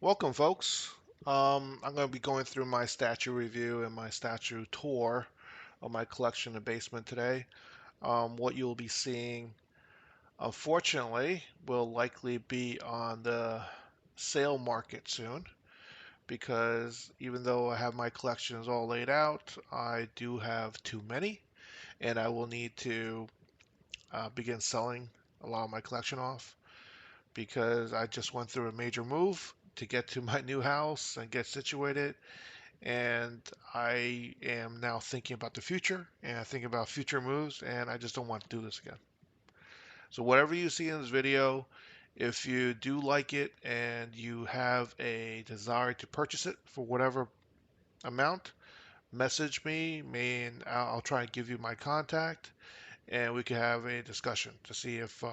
Welcome, folks. I'm going to be going through my statue review and my statue tour of my collection in the basement today. What you'll be seeing, unfortunately, will likely be on the sale market soon because even though I have my collections all laid out, I do have too many, and I will need to begin selling a lot of my collection off because I just went through a major move to get to my new house and get situated. And I am now thinking about the future and I think about future moves, and I just don't want to do this again. So, whatever you see in this video, if you do like it and you have a desire to purchase it for whatever amount, message me and I'll try and give you my contact and we can have a discussion to see if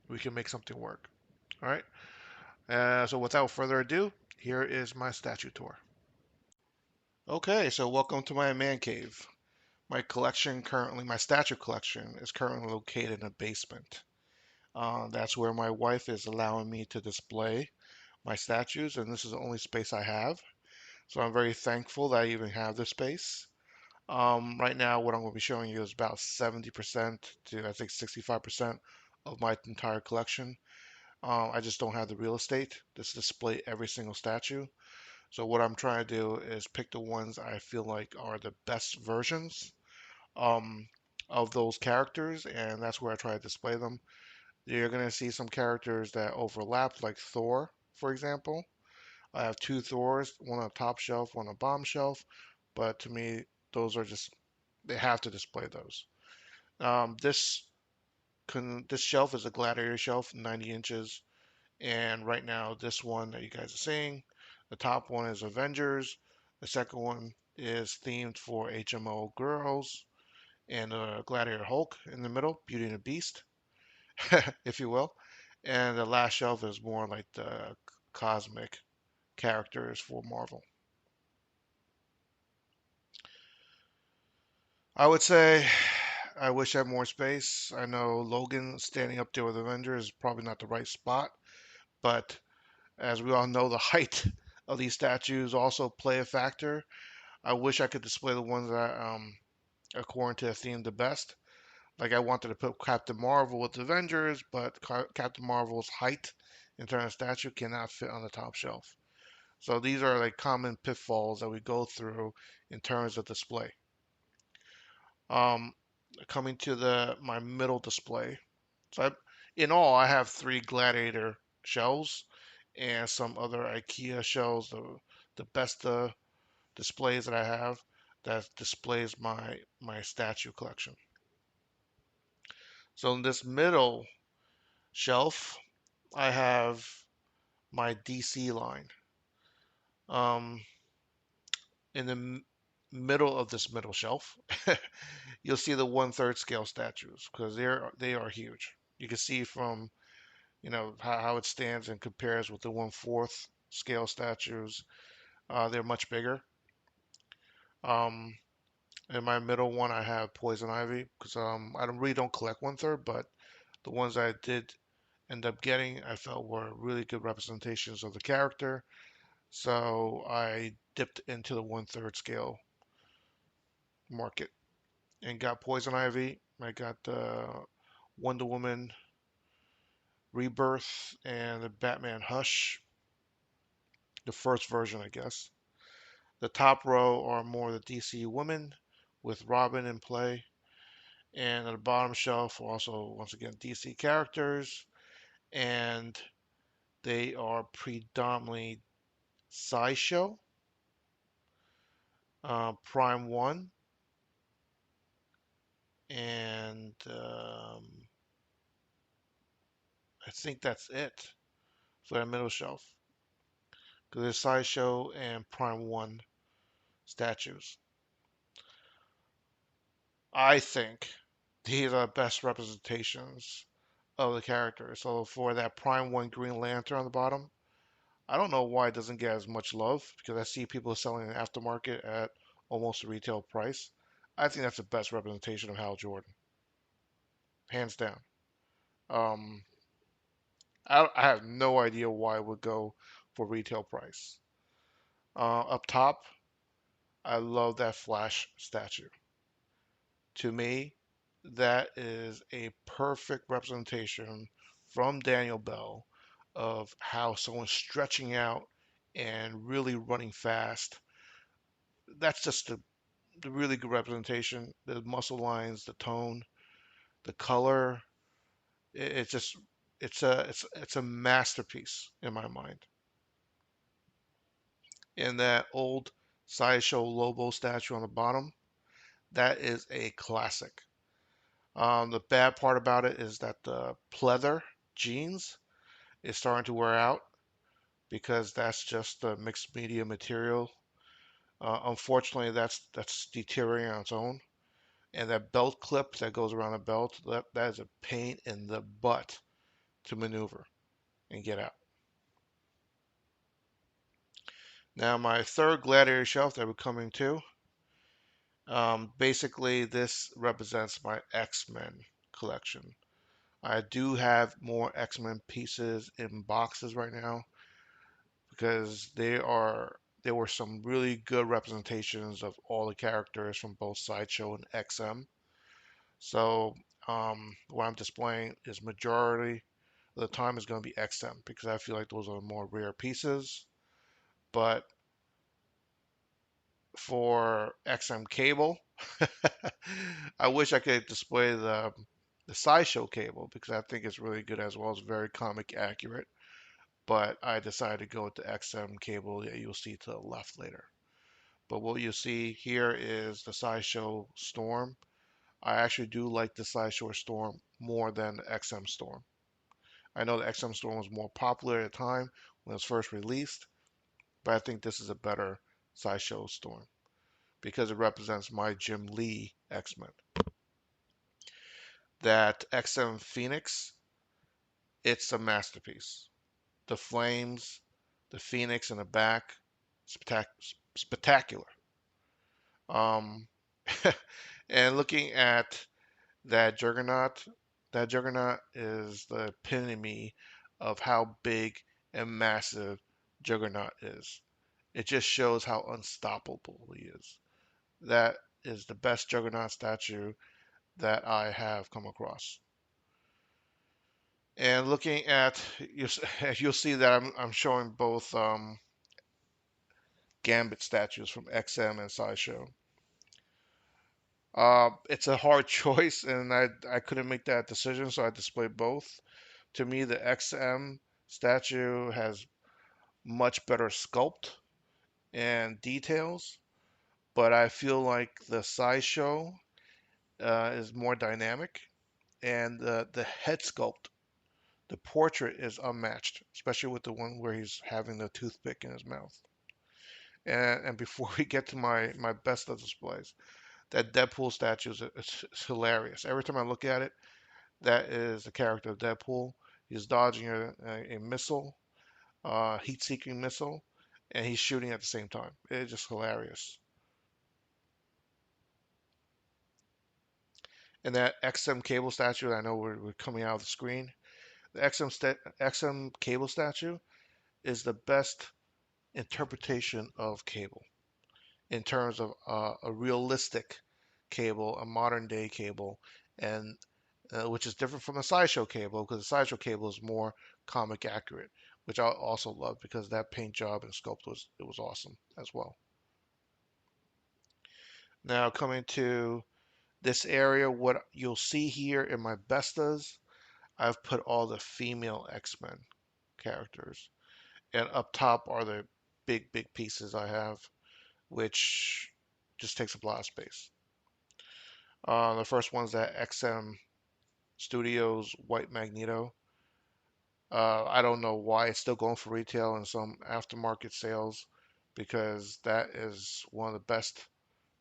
we can make something work. All right. So, without further ado, here is my statue tour. Okay, so welcome to my man cave. My statue collection is currently located in a basement. That's where my wife is allowing me to display my statues, and this is the only space I have. So I'm very thankful that I even have this space. Right now, what I'm going to be showing you is about 70% to I think 65% of my entire collection. I just don't have the real estate to display every single statue. So what I'm trying to do is pick the ones I feel like are the best versions um, of those characters, and that's where I try to display them. You're going to see some characters that overlap, like Thor, for example. I have two Thors, one on the top shelf, one on the bottom shelf, but to me, those are just, they have to display those. This shelf is a Gladiator shelf, 90 inches, and right now, this one that you guys are seeing, the top one is Avengers, the second one is themed for HMO girls, and Gladiator Hulk in the middle, Beauty and the Beast, if you will. And the last shelf is more like the cosmic characters for Marvel. I would say I wish I had more space. I know Logan standing up there with Avengers is probably not the right spot, but as we all know, the height of these statues also play a factor. I wish I could display the ones that, according to the theme, the best. Like I wanted to put Captain Marvel with Avengers, but Captain Marvel's height in terms of statue cannot fit on the top shelf. So these are like common pitfalls that we go through in terms of display. Um, Coming to the my middle display. So in all, I have three Gladiator shelves and some other IKEA shelves. The best displays that I have that displays my statue collection. So in this middle shelf, I have my DC line. Um, in the middle of this middle shelf, you'll see the 1/3 scale statues because they are huge. You can see from how it stands and compares with the 1/4 scale statues. They're much bigger. Um, in my middle one, I have Poison Ivy because I don't collect 1/3, but the ones I did end up getting, I felt were really good representations of the character. So I dipped into the 1/3 scale market and got Poison Ivy. I got the Wonder Woman Rebirth and the Batman Hush, the first version, I guess. The top row are more the DC women with Robin in play. And at the bottom shelf are also, once again, DC characters. And they are predominantly Sideshow, Prime 1, and I think that's it for that middle shelf. Because there's Sideshow and Prime 1 statues. I think these are the best representations of the characters. So for that Prime 1 Green Lantern on the bottom, I don't know why it doesn't get as much love because I see people selling it aftermarket at almost a retail price. I think that's the best representation of Hal Jordan, hands down. Um, I have no idea why it would go for retail price. Up top, I love that Flash statue. To me, that is a perfect representation from Daniel Bell of how someone's stretching out and really running fast. That's just the really good representation. The muscle lines, the tone, the color. It's just it's a masterpiece in my mind. And that old Sideshow Lobo statue on the bottom, that is a classic. The bad part about it is that the pleather jeans is starting to wear out because that's just the mixed media material. Unfortunately, that's deteriorating on its own. And that belt clip that goes around the belt, that is a pain in the butt to maneuver and get out. Now, my third Gladiator shelf that we're coming to, basically this represents my X-Men collection. I do have more X-Men pieces in boxes right now because there were some really good representations of all the characters from both Sideshow and XM. So what I'm displaying is majority of the time is going to be XM because I feel like those are more rare pieces. But for XM cable, I wish I could display the Sideshow cable because I think it's really good as well. It's very comic accurate. But I decided to go with the XM cable that you'll see to the left later. But what you see here is the Sideshow Storm. I actually do like the Sideshow Storm more than the XM Storm. I know the XM Storm was more popular at the time when it was first released, but I think this is a better Sideshow Storm because it represents my Jim Lee X-Men. That XM Phoenix, it's a masterpiece. The flames, the Phoenix in the back, spectacular. Um, and looking at that Juggernaut is the epitome of how big and massive Juggernaut is. It just shows how unstoppable he is. That is the best Juggernaut statue that I have come across. And looking at, you'll see that I'm showing both Gambit statues from XM and Sideshow. It's a hard choice, and I couldn't make that decision, so I displayed both. To me, the XM statue has much better sculpt and details, but I feel like the Sideshow is more dynamic, and the head sculpt, the portrait is unmatched, especially with the one where he's having the toothpick in his mouth. And before we get to my best of displays, that Deadpool statue is it's hilarious. Every time I look at it, that is the character of Deadpool. He's dodging a missile, heat-seeking missile, and he's shooting at the same time. It's just hilarious. And that XM cable statue, I know we're coming out of the screen. The XM cable statue is the best interpretation of cable in terms of a realistic cable, a modern day cable, and which is different from the Sideshow cable because the Sideshow cable is more comic accurate, which I also love because that paint job and sculpt was awesome as well. Now coming to this area, what you'll see here in my bestas, I've put all the female X-Men characters, and up top are the big pieces I have, which just takes up a lot of space. The first one's that XM Studios White Magneto. I don't know why it's still going for retail and some aftermarket sales because that is one of the best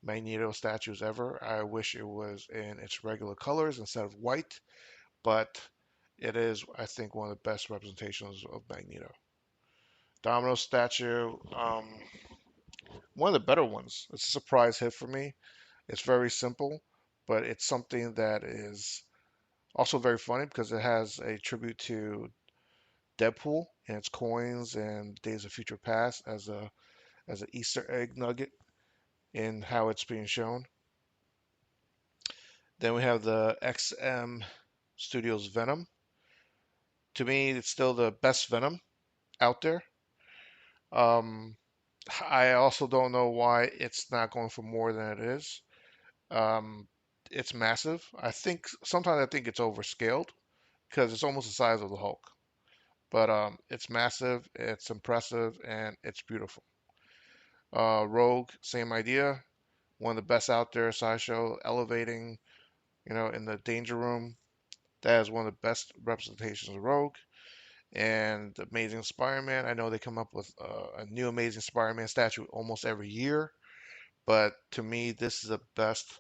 Magneto statues ever. I wish it was in its regular colors instead of white, but it is, I think, one of the best representations of Magneto. Domino statue, one of the better ones. It's a surprise hit for me. It's very simple, but it's something that is also very funny because it has a tribute to Deadpool and its coins and Days of Future Past as an Easter egg nugget in how it's being shown. Then we have the XM Studios Venom. To me, it's still the best Venom out there. Um, I also don't know why it's not going for more than it is. Um, it's massive. Sometimes I think it's overscaled because it's almost the size of the Hulk. But it's massive, it's impressive, and it's beautiful. Rogue, same idea. One of the best out there, Sideshow, elevating, in the Danger Room. That is one of the best representations of Rogue. And the Amazing Spider-Man, I know they come up with a new Amazing Spider-Man statue almost every year, but to me, this is the best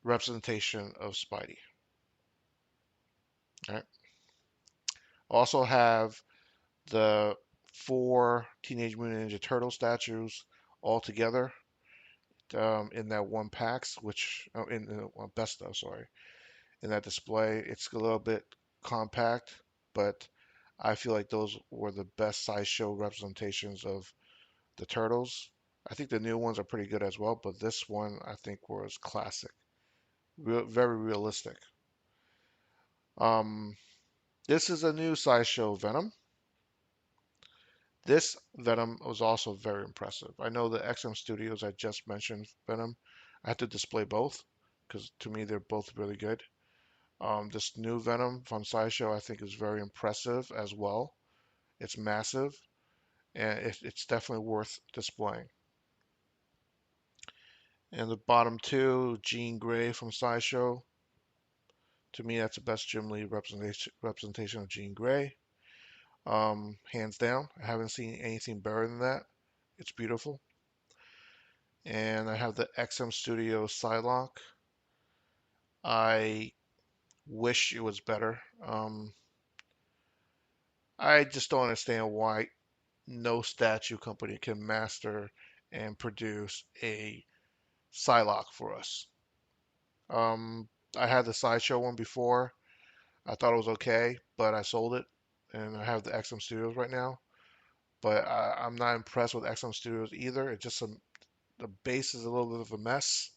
representation of Spidey. All right. Also have the 4 Teenage Mutant Ninja Turtle statues all together in that one packs, which in the best of, sorry, in that display. It's a little bit compact, but I feel like those were the best sideshow representations of the turtles. I think the new ones are pretty good as well, but this one I think was classic, very realistic. Um, this is a new sideshow Venom. This Venom was also very impressive. I know the XM Studios I just mentioned Venom. I had to display both because to me they're both really good. This new Venom from Sideshow I think is very impressive as well. It's massive and it's definitely worth displaying. And the bottom two, Jean Grey from Sideshow. To me, that's the best Jim Lee representation of Jean Grey. Hands down. I haven't seen anything better than that. It's beautiful. And I have the XM Studio Psylocke. I wish it was better. I just don't understand why no statue company can master and produce a Psylocke for us. Um, I had the Sideshow one before. I thought it was okay, but I sold it, and I have the XM Studios right now. But I'm not impressed with XM Studios either. It's just the base is a little bit of a mess,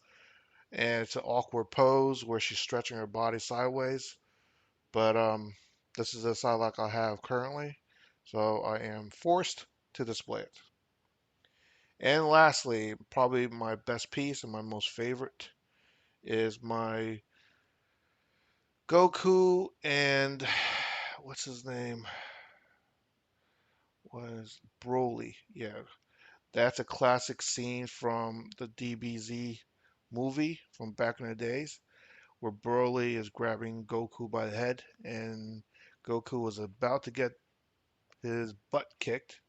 and it's an awkward pose where she's stretching her body sideways. But this is a Psylocke I have currently, so I am forced to display it. And lastly, probably my best piece and my most favorite is my Goku and what's his name? Was Broly. Yeah, that's a classic scene from the DBZ movie from back in the days where Broly is grabbing Goku by the head and Goku was about to get his butt kicked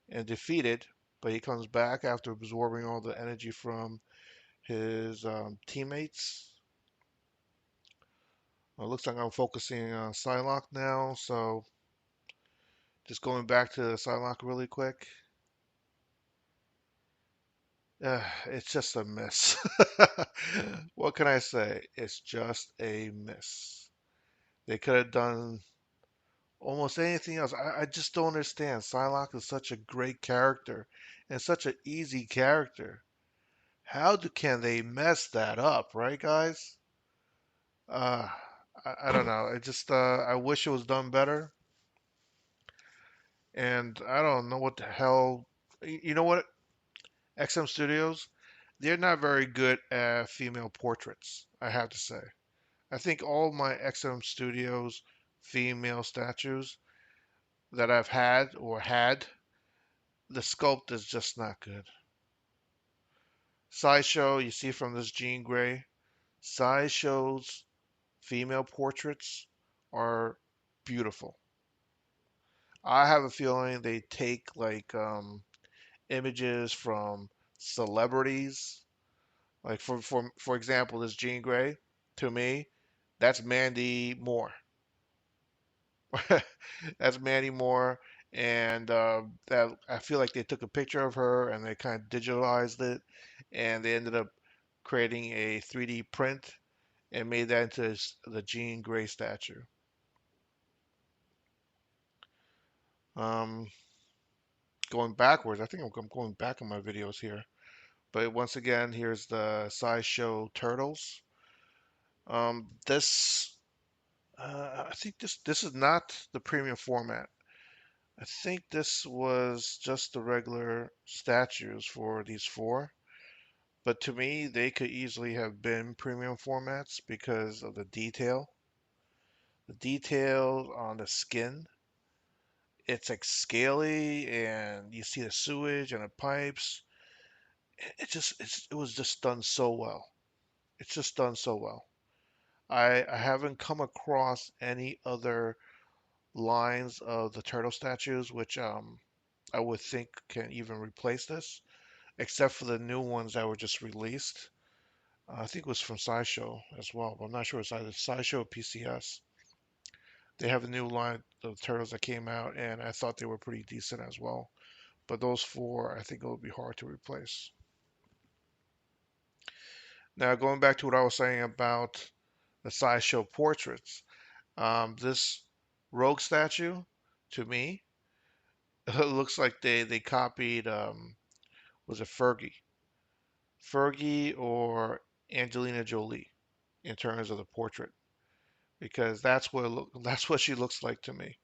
and defeated, but he comes back after absorbing all the energy from his teammates. It looks like I'm focusing on Psylocke now, so just going back to Psylocke really quick. It's just a miss. What can I say? It's just a miss. They could have done almost anything else. I just don't understand. Psylocke is such a great character and such an easy character. Can they mess that up, right, guys? Uh, I don't know. I wish it was done better. And I don't know what the hell. You know what? XM Studios, they're not very good at female portraits, I have to say. I think all my XM Studios female statues that I've had, the sculpt is just not good. Sideshow, you see from this Jean Grey, Sideshow's female portraits are beautiful. I have a feeling they take like images from celebrities. Like for example, this Jean Grey, to me, that's Mandy Moore. That's Mandy Moore, and that I feel like they took a picture of her and they kind of digitalized it, and they ended up creating a 3D print and made that into the Jean Grey statue. Um, Going backwards, I think I'm going back in my videos here. But once again, here's the Sideshow Turtles. This I think this is not the premium format. I think this was just the regular statues for these four. But to me, they could easily have been premium formats because of the detail. The detail on the skin, it's like scaly, and you see the sewage and the pipes. It was just done so well. It's just done so well. I haven't come across any other lines of the turtle statues which I would think can even replace this, except for the new ones that were just released. I think it was from Sideshow as well, but I'm not sure it's either Sideshow or PCS. They have a new line of turtles that came out, and I thought they were pretty decent as well. But those four, I think it would be hard to replace. Now, going back to what I was saying about the Sideshow portraits, this Rogue statue, to me, it looks like they copied, was it Fergie or Angelina Jolie in terms of the portrait, because that's what she looks like to me.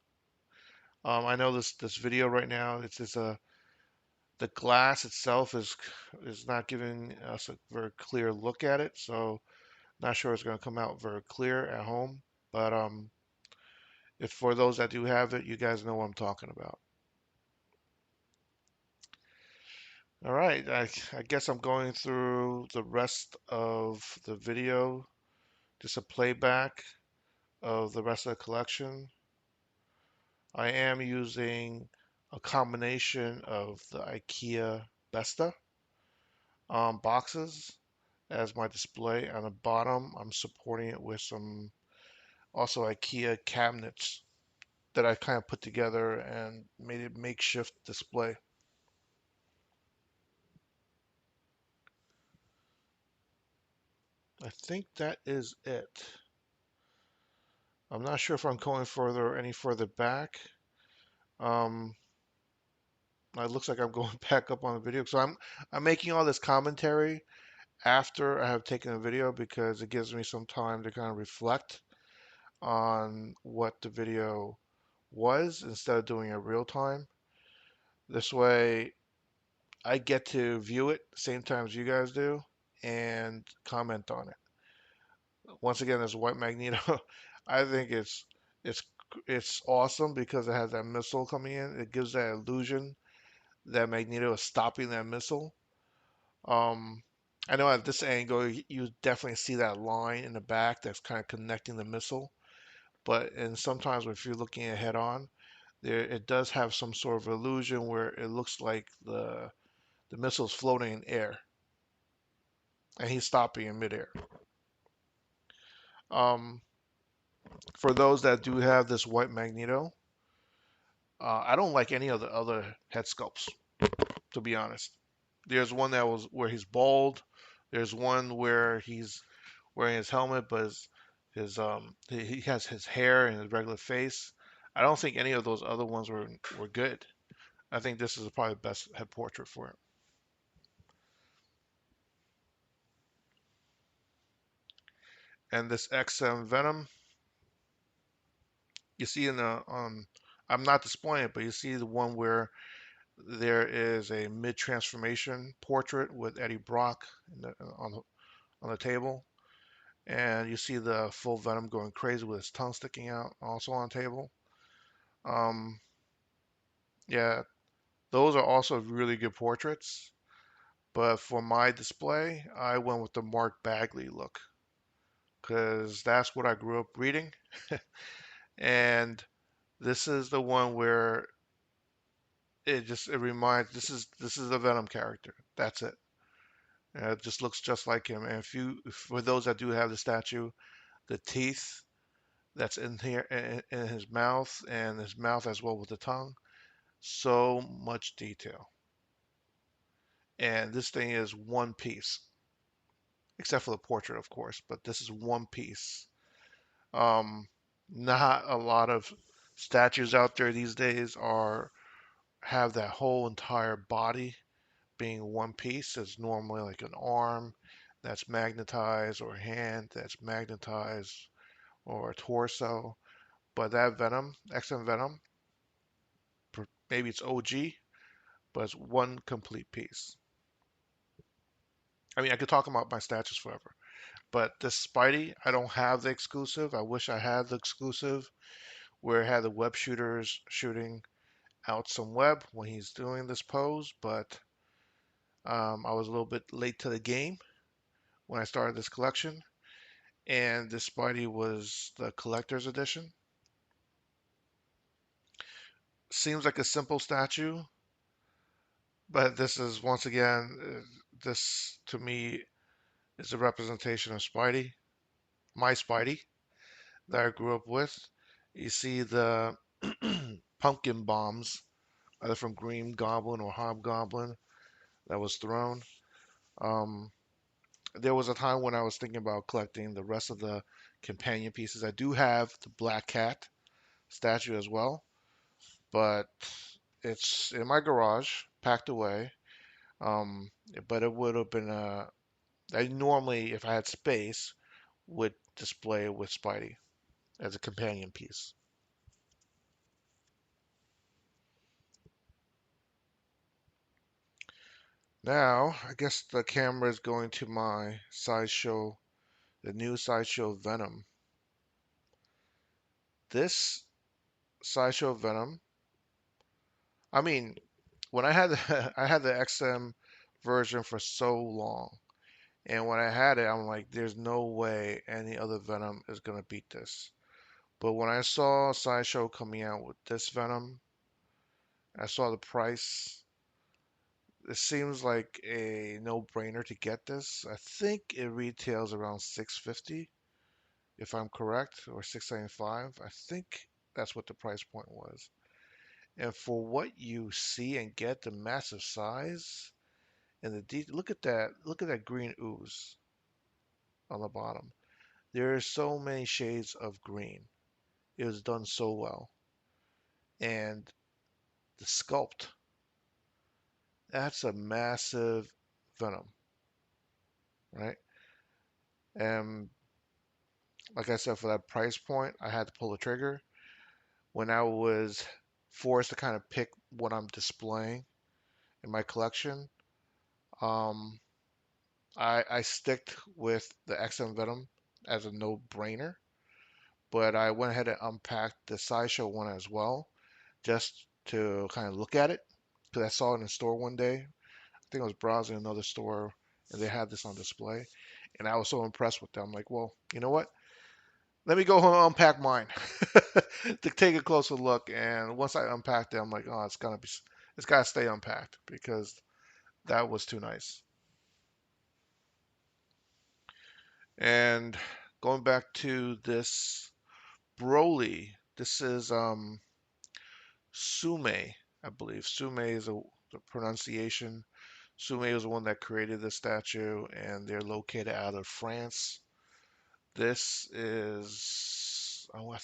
I know this video right now. It's a the glass itself is not giving us a very clear look at it, so not sure it's going to come out very clear at home. But if for those that do have it, you guys know what I'm talking about. All right, I guess I'm going through the rest of the video, just a playback of the rest of the collection. I am using a combination of the IKEA Besta boxes as my display. On the bottom, I'm supporting it with some also IKEA cabinets that I kind of put together and made it makeshift display. I think that is it. I'm not sure if I'm going any further back. Um, it looks like I'm going back up on the video. So I'm making all this commentary after I have taken a video because it gives me some time to kind of reflect on what the video was instead of doing it real time. This way I get to view it same time as you guys do and comment on it. Once again, this White Magneto, I think it's it's awesome because it has that missile coming in. It gives that illusion that Magneto is stopping that missile. Um, I know at this angle you definitely see that line in the back that's kind of connecting the missile, but and sometimes if you're looking at head on, there it does have some sort of illusion where it looks like the missile's floating in air and he's stopping in midair. Um, for those that do have this white Magneto, I don't like any of the other head sculpts, to be honest. There's one that was where he's bald. There's one where he's wearing his helmet, but he has his hair and his regular face. I don't think any of those other ones were good. I think this is probably the best head portrait for it. And this XM Venom, you see in the I'm not displaying it, but you see the one where there is a mid-transformation portrait with Eddie Brock on the table, and you see the full Venom going crazy with his tongue sticking out, also on the table. Um, yeah, those are also really good portraits. But for my display, I went with the Mark Bagley look because that's what I grew up reading, and this is the one where it reminds this is the Venom character. That's it. It just looks just like him. And for those that do have the statue, the teeth that's in here in his mouth and his mouth as well with the tongue, so much detail. And this thing is one piece, except for the portrait, of course. But this is one piece. Um, Not a lot of Statues out there these days are have that whole entire body being one piece. It's normally like an arm that's magnetized, or a hand that's magnetized, or a torso. But that Venom, XM Venom, maybe it's OG, but it's one complete piece. I mean, I could talk about my statues forever, but this Spidey, I don't have the exclusive. I wish I had the exclusive where it had the web shooters shooting out some web when he's doing this pose, but I was a little bit late to the game when I started this collection, and this Spidey was the collector's edition. Seems like a simple statue, but this is once again, this to me is a representation of Spidey, my Spidey that I grew up with. You see the pumpkin bombs, either from Green Goblin or Hobgoblin, that was thrown. Um, there was a time when I was thinking about collecting the rest of the companion pieces. I do have the Black Cat statue as well, but it's in my garage, packed away. Um, but it would have been I normally, if I had space, would display it with Spidey as a companion piece. Now, I guess the camera is going to my sideshow, the new sideshow Venom. This sideshow Venom, I mean, when I had I had the XM version for so long, and when I had it, I'm like, there's no way any other Venom is gonna beat this. But when I saw Sideshow coming out with this Venom, I saw the price. It seems like a no-brainer to get this. I think it retails around 650, if I'm correct, or 675. I think that's what the price point was. And for what you see and get, the massive size and look at that green ooze on the bottom. There are so many shades of green. It was done so well. And the sculpt, that's a massive Venom, right? And like I said, for that price point, I had to pull the trigger. When I was forced to kind of pick what I'm displaying in my collection, um, I sticked with the XM Venom as a no-brainer, but I went ahead and unpacked the Sideshow one as well, just to kind of look at it, because I saw it in the store one day. I think I was browsing another store, and they had this on display, and I was so impressed with them. I'm like, well, you know what? Let me go home and unpack mine to take a closer look. And once I unpacked it, I'm like, oh, it's gotta stay unpacked because that was too nice. And going back to this Broly, this is Sume, I believe. Sume is the pronunciation. Sume is the one that created the statue, and they're located out of France. This is, oh, I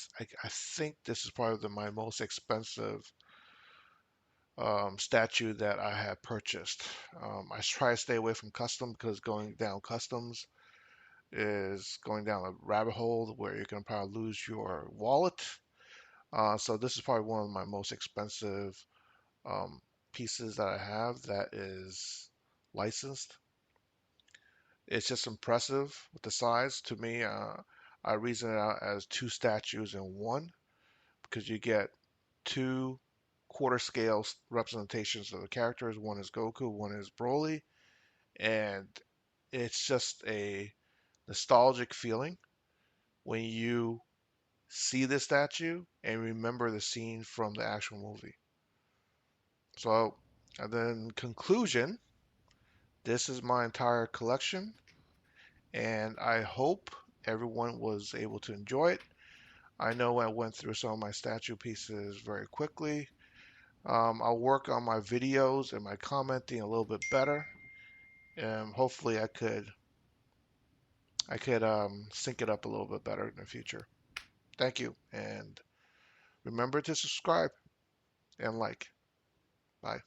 think this is probably my most expensive statue that I have purchased. I try to stay away from custom because going down customs is going down a rabbit hole where you're going to probably lose your wallet. So this is probably one of my most expensive um, pieces that I have that is licensed. It's just impressive with the size. To me, I reason it out as two statues in one because you get two quarter scale representations of the characters. One is Goku, one is Broly, and it's just a nostalgic feeling when you see the statue and remember the scene from the actual movie. So, and then conclusion, this is my entire collection, and I hope everyone was able to enjoy it. I know I went through some of my statue pieces very quickly. I'll work on my videos and my commenting a little bit better. Hopefully, I could sync it up a little bit better in the future. Thank you, and Remember to subscribe and like. Bye.